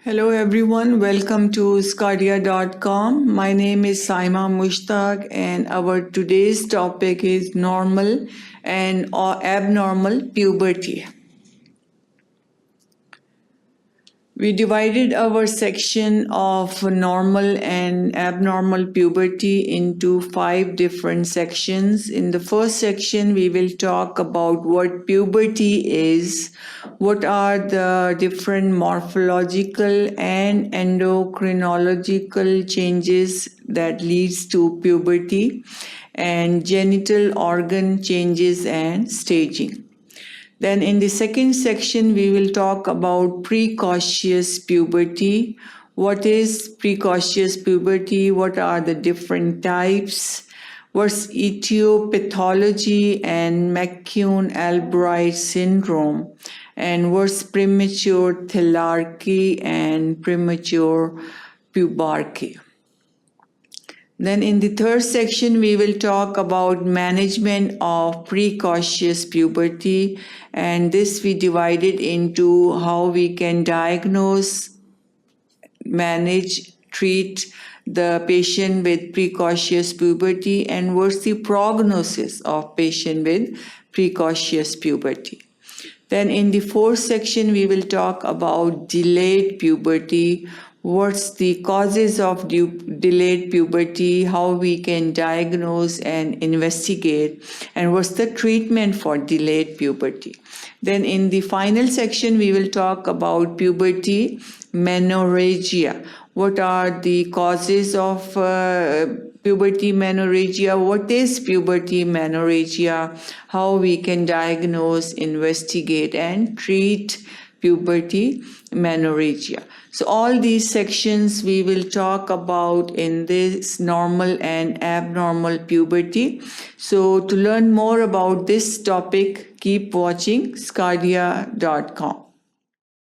Hello everyone, welcome to sqadia.com. My name is Saima Mushtaq and our today's topic is normal and abnormal puberty. We divided our section of normal and abnormal puberty into 5 different sections. In the first section, we will talk about what puberty is, what are the different morphological and endocrinological changes that leads to puberty, and genital organ changes and staging. Then in the second section, we will talk about precocious puberty. What is precocious puberty? What are the different types? What's etiology and McCune-Albright syndrome? And what's premature thelarchy and premature pubarchy? Then in the third section, we will talk about management of precocious puberty, and this we divided into how we can diagnose, manage, treat the patient with precocious puberty, and what's the prognosis of patient with precocious puberty. Then in the fourth section, we will talk about delayed puberty. What's the causes of delayed puberty, how we can diagnose and investigate, and what's the treatment for delayed puberty. Then in the final section, we will talk about puberty menorrhagia. What are the causes of puberty menorrhagia? What is puberty menorrhagia? How we can diagnose, investigate, and treat puberty menorrhagia. So all these sections we will talk about in this normal and abnormal puberty. So to learn more about this topic, keep watching sqadia.com.